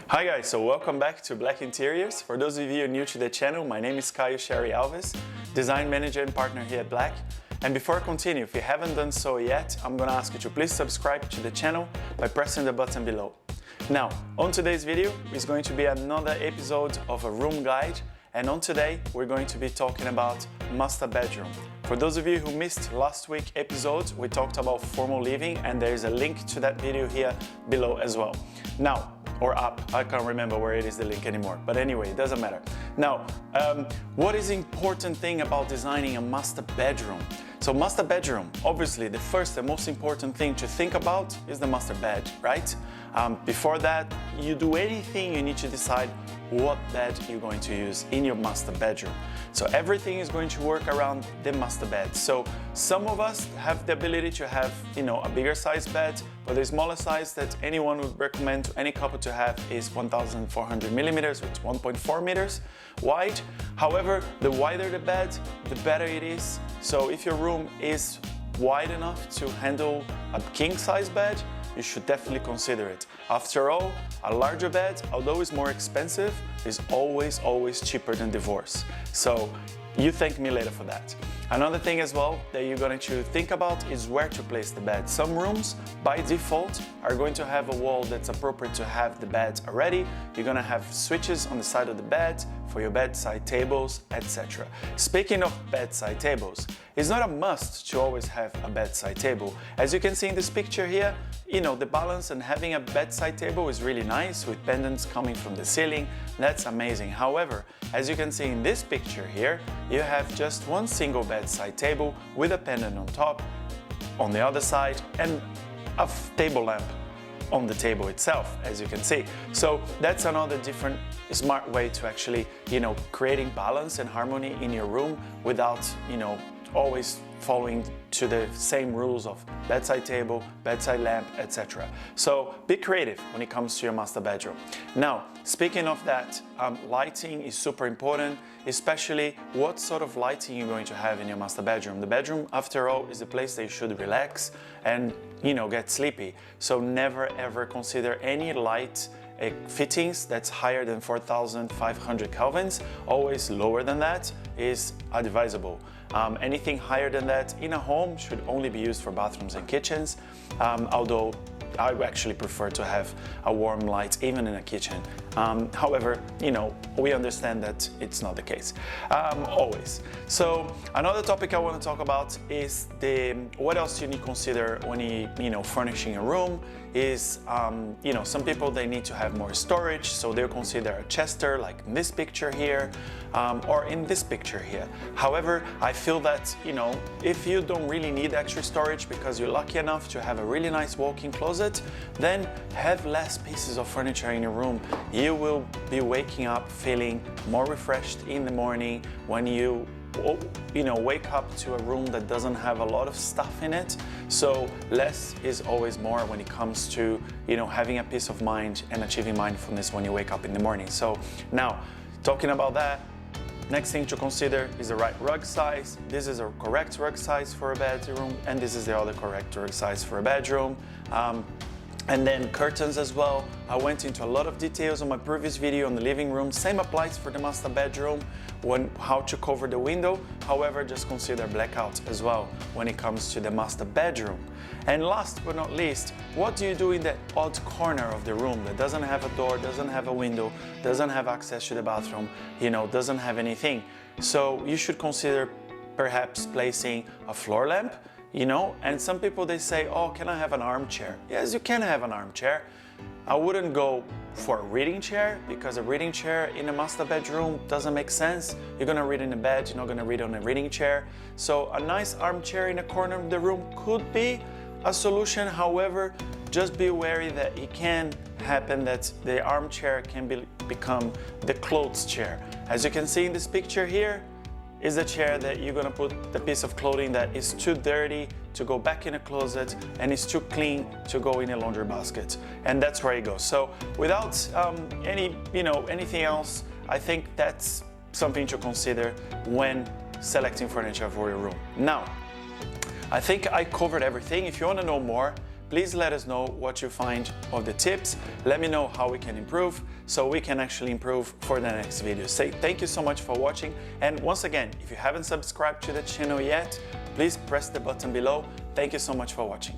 Hi guys, so welcome back to BLAK Interiors. For those of you new to the channel, my name is Caio Xerri-Alves, design manager and partner here at BLAK. And before I continue, if you haven't done so yet, I'm gonna ask you to please subscribe to the channel by pressing the button below. Now, on today's video is going to be another episode of a room guide, and on today we're going to be talking about master bedroom. For those of you who missed last week's episode, we talked about formal living, and there is a link to that video here below as well. Now, or up, I can't remember where it is the link anymore, but anyway, it doesn't matter. Now, what is the important thing about designing a master bedroom? So master bedroom, obviously the first and most important thing to think about is the master bed, right? Before that, you do anything, you need to decide what bed you're going to use in your master bedroom. So everything is going to work around the master bed. So some of us have the ability to have, a bigger size bed, but the smaller size that anyone would recommend to any couple to have is 1,400 millimeters, which is 1.4 meters wide. However, the wider the bed, the better it is. So if your room is wide enough to handle a king size bed, you should definitely consider it. After all, a larger bed, although it's more expensive, is always cheaper than divorce. So you thank me later for that. Another thing as well that you're going to think about is where to place the bed. Some rooms by default are going to have a wall that's appropriate to have the bed already. You're going to have switches on the side of the bed for your bedside tables, etc. Speaking of bedside tables, it's not a must to always have a bedside table. As you can see in this picture here, the balance and having a bedside table is really nice with pendants coming from the ceiling. That's amazing. However, as you can see in this picture here, you have just one single bedside table with a pendant on top, on the other side, and a table lamp on the table itself, as you can see. So that's another different smart way to actually, creating balance and harmony in your room without, always following to the same rules of bedside table, bedside lamp, etc. So be creative when it comes to your master bedroom. Now, speaking of that, lighting is super important, especially what sort of lighting you're going to have in your master bedroom. The bedroom, after all, is a place that you should relax and, get sleepy. So never ever consider any light fittings that's higher than 4,500 kelvins. Always lower than that is advisable. Anything higher than that in a home should only be used for bathrooms and kitchens, although I actually prefer to have a warm light even in a kitchen. However, we understand that it's not the case always. So another topic I want to talk about is what else you need to consider when you furnishing a room is some people, they need to have more storage, so they'll consider a chester like in this picture here or in this picture here. However, I feel that if you don't really need extra storage because you're lucky enough to have a really nice walk-in closet, then have less pieces of furniture in your room. You will be waking up feeling more refreshed in the morning when you wake up to a room that doesn't have a lot of stuff in it. So less is always more when it comes to having a peace of mind and achieving mindfulness when you wake up in the morning. So now, talking about that, next thing to consider is the right rug size. This is a correct rug size for a bedroom, and this is the other correct rug size for a bedroom. And then curtains as well. I went into a lot of details on my previous video on the living room. Same applies for the master bedroom, how to cover the window. However, just consider blackout as well when it comes to the master bedroom. And last but not least, what do you do in that odd corner of the room that doesn't have a door, doesn't have a window, doesn't have access to the bathroom, doesn't have anything? So you should consider perhaps placing a floor lamp. And some people, they say, oh, can I have an armchair? Yes, you can have an armchair. I wouldn't go for a reading chair because a reading chair in a master bedroom doesn't make sense. You're gonna read in a bed, you're not gonna read on a reading chair. So a nice armchair in a corner of the room could be a solution. However, just be wary that it can happen that the armchair can become the clothes chair. As you can see in this picture here, is a chair that you're gonna put the piece of clothing that is too dirty to go back in a closet and is too clean to go in a laundry basket, and that's where it goes. So without anything else, I think that's something to consider when selecting furniture for your room. Now, I think I covered everything. If you want to know more, Please let us know what you find of the tips. Let me know how we can improve so we can actually improve for the next video. Say thank you so much for watching, and once again, if you haven't subscribed to the channel yet, please press the button below. Thank you so much for watching.